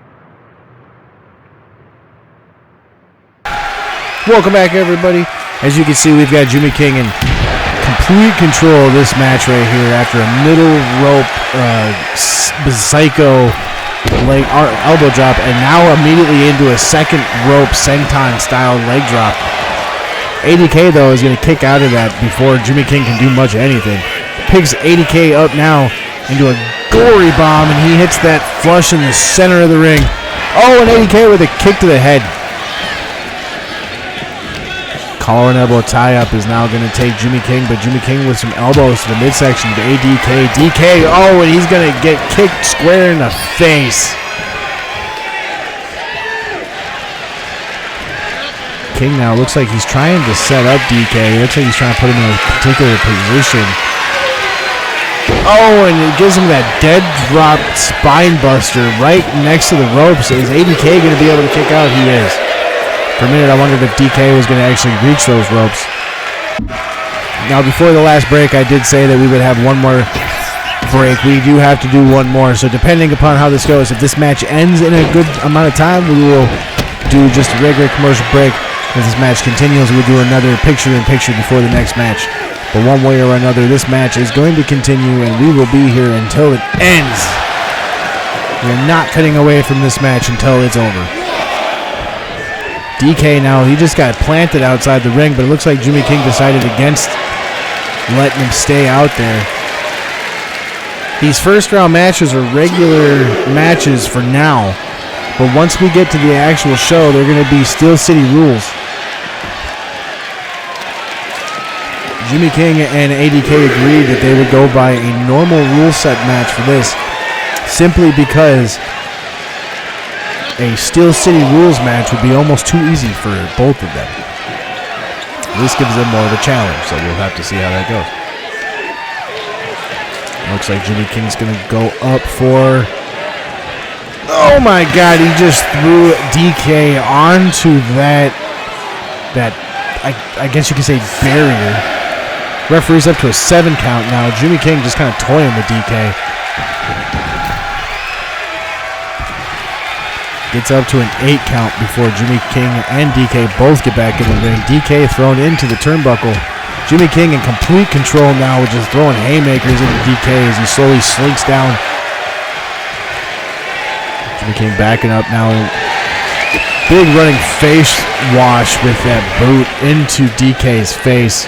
Welcome back, everybody. As you can see, we've got Jimmy King in complete control of this match right here after a middle rope psycho leg elbow drop, and now immediately into a second rope senton style leg drop. ADK though is going to kick out of that before Jimmy King can do much of anything. Picks ADK up now into a gory bomb, and he hits that flush in the center of the ring. Oh, and ADK with a kick to the head. Collar and elbow tie-up is now going to take Jimmy King, but Jimmy King with some elbows to the midsection to ADK. DK, oh, and he's going to get kicked square in the face. King now looks like he's trying to set up DK. It looks like he's trying to put him in a particular position. Oh, and it gives him that dead drop spine buster right next to the ropes. Is ADK going to be able to kick out? He is. For a minute, I wondered if DK was going to actually reach those ropes. Now, before the last break, I did say that we would have one more break. We do have to do one more, so depending upon how this goes, if this match ends in a good amount of time, we will do just a regular commercial break. If this match continues, we'll do another picture-in-picture before the next match. But one way or another, this match is going to continue, and we will be here until it ends. We're not cutting away from this match until it's over. DK now, he just got planted outside the ring, but it looks like Jimmy King decided against letting him stay out there. These first round matches are regular matches for now, but once we get to the actual show, they're going to be Steel City rules. Jimmy King and ADK agreed that they would go by a normal rule set match for this, simply because a Steel City rules match would be almost too easy for both of them. This gives them more of a challenge, so we'll have to see how that goes. Looks like Jimmy King's going to go up for... Oh my god, he just threw DK onto that I guess you could say barrier. Referee's up to a 7 count now. Jimmy King just kind of toying with DK. Gets up to an 8 count before Jimmy King and DK both get back in the ring. DK thrown into the turnbuckle. Jimmy King in complete control now, with just throwing haymakers into DK as he slowly slinks down. Jimmy King backing up now. Big running face wash with that boot into DK's face.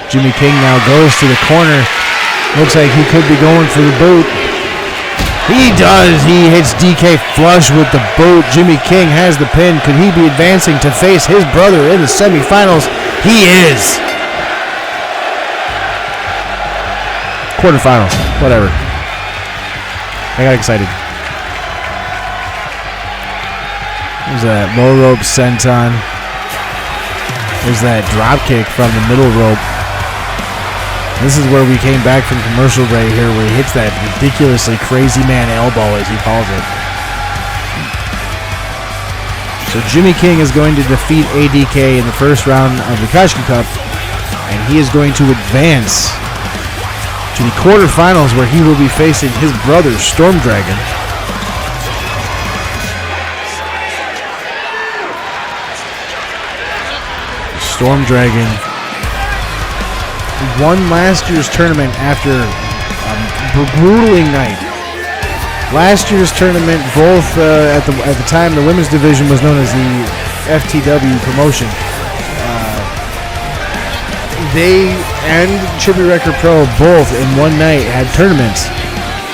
Jimmy King now goes to the corner. Looks like he could be going for the boot. He does. He hits DK flush with the boot. Jimmy King has the pin. Could he be advancing to face his brother in the semifinals? He is. Quarterfinals. Whatever. I got excited. There's that low rope senton. There's that drop kick from the middle rope. This is where we came back from commercial right here, where he hits that ridiculously crazy man elbow, as he calls it. So Jimmy King is going to defeat ADK in the first round of the Kashki Cup, and he is going to advance to the quarterfinals, where he will be facing his brother, Storm Dragon. Storm Dragon won last year's tournament after a grueling night. Last year's tournament, both at the time the women's division was known as the FTW promotion. They and Chippy Wrecker Pro both in one night had tournaments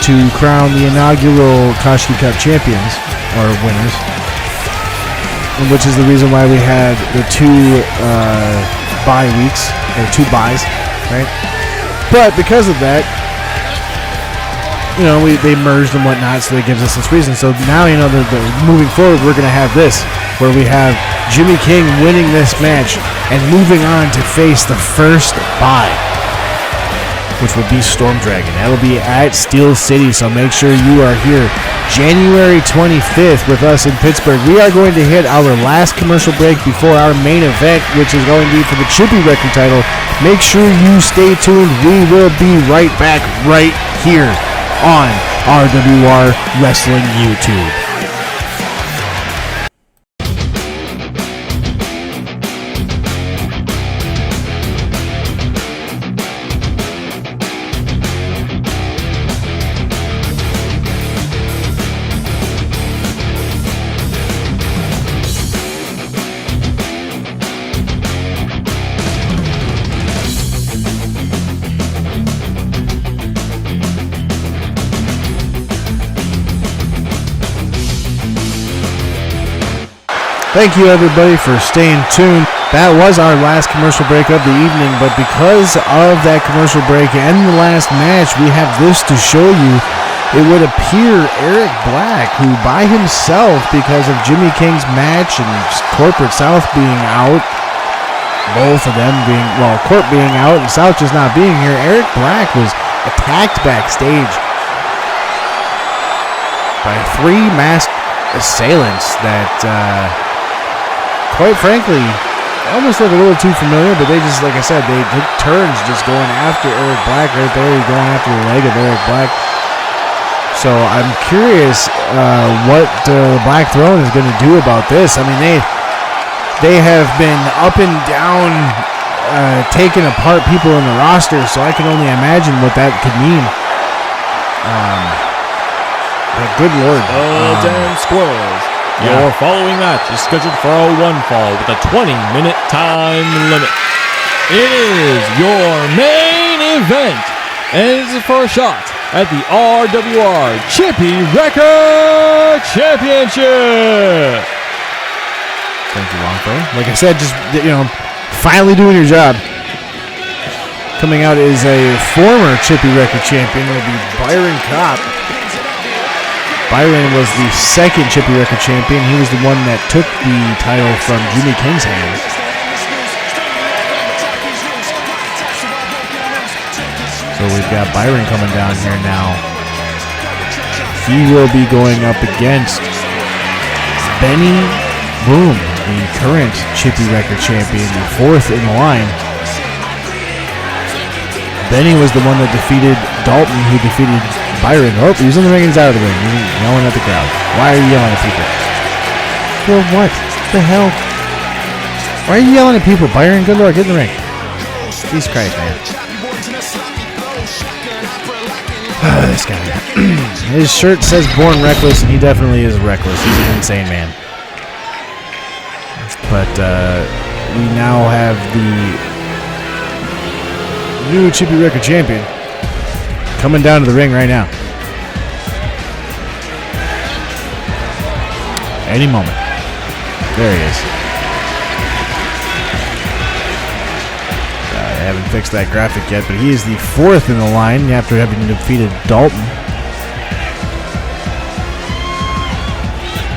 to crown the inaugural Koshiki Cup champions or winners, which is the reason why we had the two bye weeks or two byes, right? But because of that, they merged and whatnot, so that gives us this reason. So now, moving forward, we're going to have this, where we have Jimmy King winning this match and moving on to face the first bye, which will be Storm Dragon. That'll be at Steel City, so make sure you are here January 25th with us in Pittsburgh. We are going to hit our last commercial break before our main event, which is going to be for the Chippy Wrecker title. Make sure you stay tuned. We will be right back right here on RWR Wrestling YouTube. Thank you, everybody, for staying tuned. That was our last commercial break of the evening, but because of that commercial break and the last match, we have this to show you. It would appear Eric Black, who by himself, because of Jimmy King's match and Corprate South being out, both of them being, Corp being out and South just not being here, Eric Black was attacked backstage by three masked assailants that, quite frankly, almost look a little too familiar, but they just, like I said, they took turns just going after Eric Black right there, going after the leg of Eric Black. So I'm curious what the Black Throne is going to do about this. I mean, they have been up and down, taking apart people in the roster, so I can only imagine what that could mean. But good Lord. Damn Squirrels. Yeah. Your following match is scheduled for a one fall with a 20-minute time limit. It is your main event, and it's for a shot at the RWR Chippy Wrecker Championship. Thank you, Longfellow. Like I said, just, finally doing your job. Coming out is a former Chippy Wrecker champion. It'll be Byron Kopp. Byron was the second Chippy Wrecker champion. He was the one that took the title from Jimmy King's hands. So we've got Byron coming down here now. He will be going up against Benny Boom, the current Chippy Wrecker champion, the fourth in the line. Benny was the one that defeated Dalton, who defeated Byron. Oh, he's in the ring and he's out of the ring. He's yelling at the crowd. Why are you yelling at people? For what? The hell? Why are you yelling at people? Byron, good Lord, get in the ring. Jesus Christ, man. This guy. His shirt says Born Reckless, and he definitely is reckless. He's an insane man. But we now have the new Chippy Wrecker champion coming down to the ring right now. Any moment. There he is. I haven't fixed that graphic yet, but he is the fourth in the line after having defeated Dalton.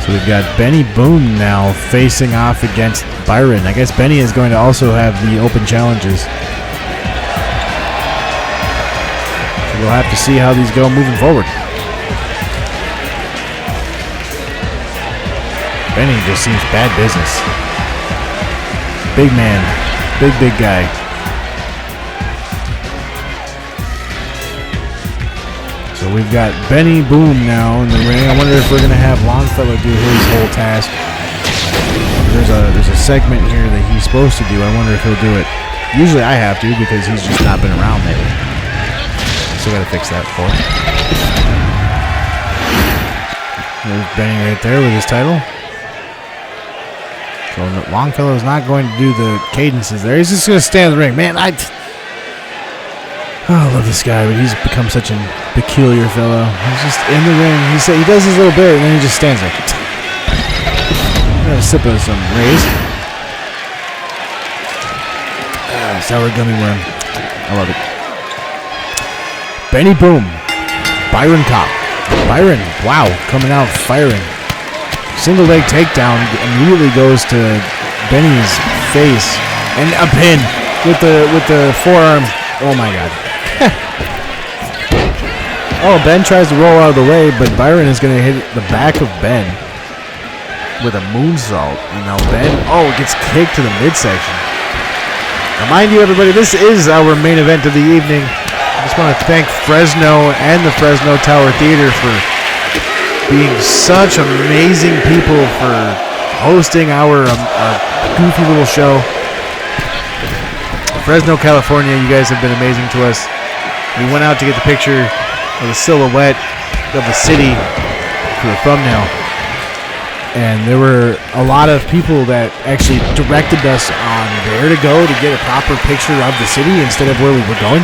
So we've got Benny Boone now facing off against Byron. I guess Benny is going to also have the open challenges. So we'll have to see how these go moving forward. Benny just seems bad business. Big man. Big guy. So we've got Benny Boom now in the ring. I wonder if we're going to have Longfellow do his whole task. there's a segment here that he's supposed to do. I wonder if he'll do it. Usually I have to because he's just not been around lately. Still gotta fix that for him. There's Benny right there with his title. So Longfellow's not going to do the cadences there. He's just gonna stand in the ring. Man, I love this guy, but he's become such a peculiar fellow. He's just in the ring. He does his little bit, and then he just stands there. A sip of some Rays. Sour gummy worm. I love it. Benny Boom. Byron Cop. Byron, wow, coming out firing. Single leg takedown immediately goes to Benny's face. And a pin with the forearm. Oh my god. Oh, Ben tries to roll out of the way, but Byron is going to hit the back of Ben with a moonsault. And now Ben, gets kicked to the midsection. Now, mind you, everybody, this is our main event of the evening. I just want to thank Fresno and the Fresno Tower Theater for being such amazing people for hosting our goofy little show. Fresno, California, you guys have been amazing to us. We went out to get the picture of the silhouette of the city for the thumbnail. And there were a lot of people that actually directed us on where to go to get a proper picture of the city instead of where we were going.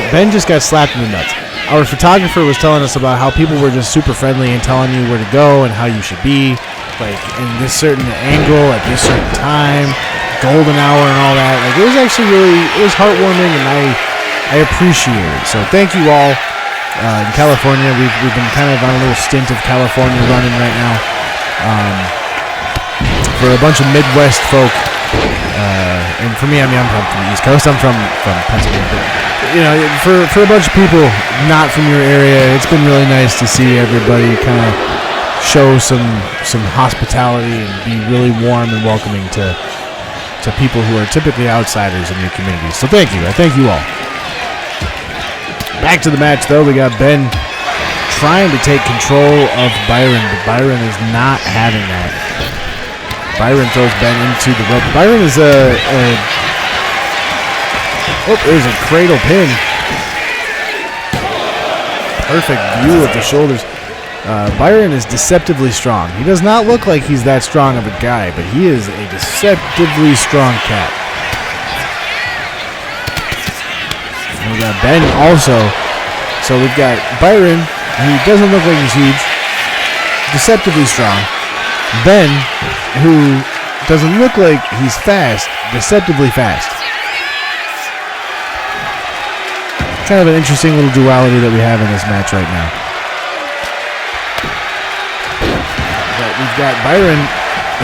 Ben just got slapped in the nuts. Our photographer was telling us about how people were just super friendly and telling you where to go and how you should be, like in this certain angle at this certain time, golden hour and all that. Like, it was actually it was heartwarming, and I appreciate it. So thank you all. In California, we've been kind of on a little stint of California running right now. For a bunch of Midwest folk, and for me, I'm from the East Coast. I'm from Pennsylvania. But, you know, for a bunch of people not from your area, it's been really nice to see everybody kind of show some hospitality and be really warm and welcoming to people who are typically outsiders in your communities. So thank you. I thank you all. Back to the match, though. We got Ben trying to take control of Byron, but Byron is not having that. Byron throws Ben into the rope. Byron is there's a cradle pin. Perfect view of the shoulders. Byron is deceptively strong. He does not look like he's that strong of a guy, but he is a deceptively strong cat. And we got Ben also. So we've got Byron, who doesn't look like he's huge, deceptively strong. Ben, who doesn't look like he's fast, deceptively fast. Kind of an interesting little duality that we have in this match right now. But we've got Byron,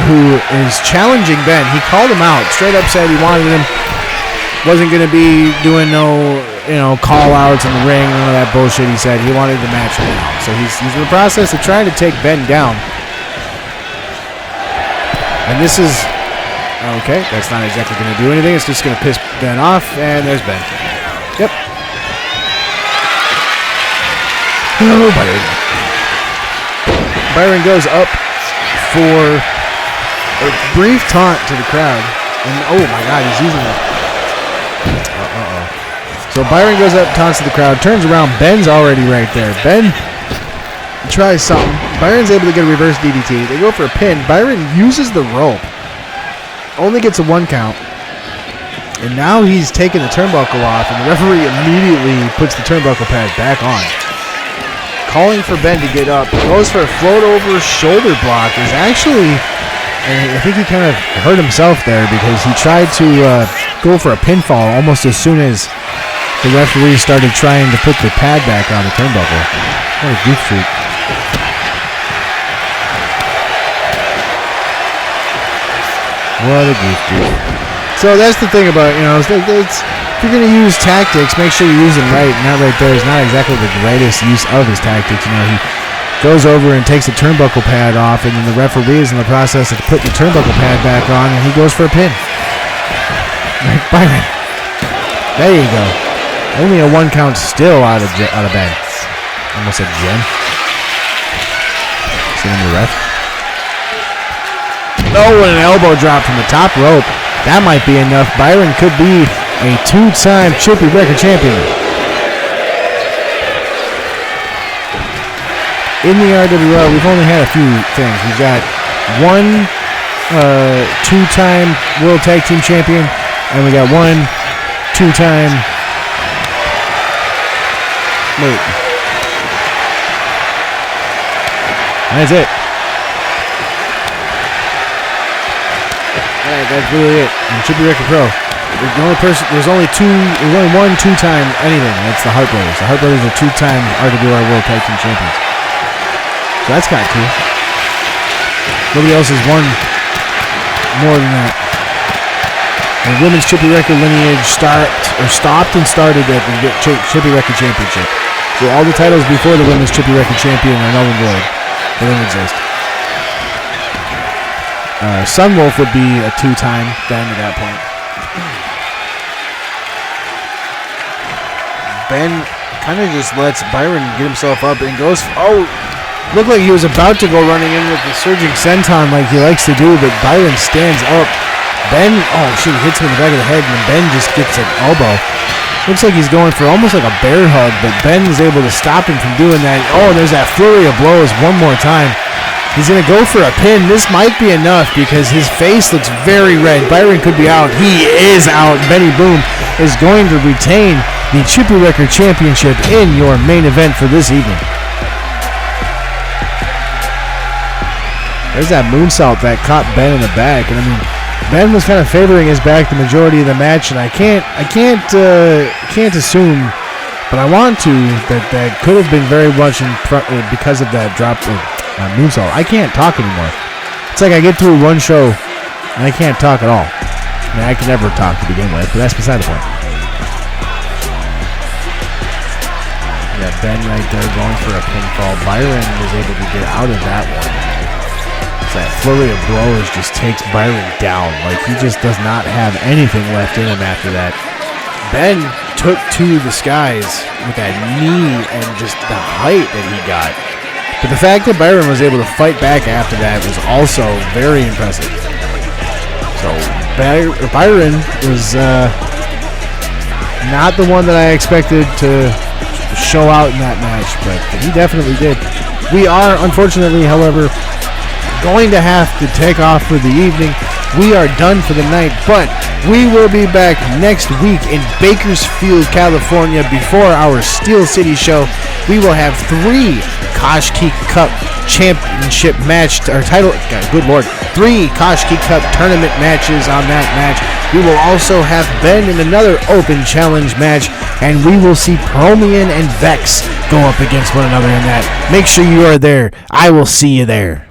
who is challenging Ben. He called him out, straight up said he wanted him. Wasn't going to be doing no, call-outs in the ring, none of that bullshit. He said he wanted the match now. So he's in the process of trying to take Ben down. And this is, okay, that's not exactly going to do anything. It's just going to piss Ben off, and there's Ben. Yep. Oh, Byron. Byron goes up for a brief taunt to the crowd. And, oh my God, he's using it. So Byron goes up, taunts to the crowd, turns around. Ben's already right there. Ben tries something. Byron's able to get a reverse DDT. They go for a pin. Byron uses the rope. Only gets a 1 count. And now he's taking the turnbuckle off, and the referee immediately puts the turnbuckle pad back on. Calling for Ben to get up. Goes for a float over shoulder block. Is actually, and I think he kind of hurt himself there because he tried to go for a pinfall almost as soon as the referee started trying to put the pad back on the turnbuckle. What a goof treat. What a goof treat. So that's the thing about, if you're going to use tactics, make sure you use them right. And that right there is not exactly the greatest use of his tactics. He goes over and takes the turnbuckle pad off, and then the referee is in the process of putting the turnbuckle pad back on, and he goes for a pin. Byron. There you go. Only a 1 count still out of Ben. Almost said Jen. See him, the ref. Oh, and an elbow drop from the top rope. That might be enough. Byron could be a 2-time Chippy Wrecker champion. In the RWR, we've only had a few things. We've got one 2-time World Tag Team Champion, and we got one 2-time... Wait. That's it. Alright, that's really it. And Chippy Wrecker Pro. There's only one 2-time anything. That's the Hart Brothers. The Hart Brothers are 2-time RWR World Tag Team Champions. So that's kind of cool. Nobody else has won more than that. The women's Chippy Wrecker lineage stopped and started at the Chippy Wrecker Championship. So all the titles before the women's Chippy Wrecker Champion are null and void. They don't exist. Sunwolf would be a 2-time then at that point. Ben kind of just lets Byron get himself up and goes. Looked like he was about to go running in with the surging senton like he likes to do, but Byron stands up. Ben, hits him in the back of the head, and Ben just gets an elbow. Looks like he's going for almost like a bear hug, but Ben is able to stop him from doing that. Oh, there's that flurry of blows one more time. He's going to go for a pin. This might be enough because his face looks very red. Byron could be out. He is out. Benny Boom is going to retain the Chippy Wrecker Championship in your main event for this evening. There's that moonsault that caught Ben in the back, and I mean, Ben was kind of favoring his back the majority of the match, and I can't assume, but I want to that could have been very much in front because of that drop moonsault. I can't talk anymore. It's like I get through one show and I can't talk at all. I mean, I can never talk to begin with, but that's beside the point. Yeah, Ben right there going for a pinfall. Byron was able to get out of that one. That flurry of blows just takes Byron down. Like, he just does not have anything left in him after that. Ben took to the skies with that knee and just the height that he got. But the fact that Byron was able to fight back after that was also very impressive. So, Byron was not the one that I expected to show out in that match, but he definitely did. We are, unfortunately, however, going to have to take off for the evening. We are done for the night, but we will be back next week in Bakersfield, California before our Steel City show. We will have 3 Koshki Cup championship match, or title, good lord, 3 Koshki Cup tournament matches on that match. We will also have Ben in another open challenge match, and we will see Promian and Vex go up against one another in that. Make sure you are there. I will see you there.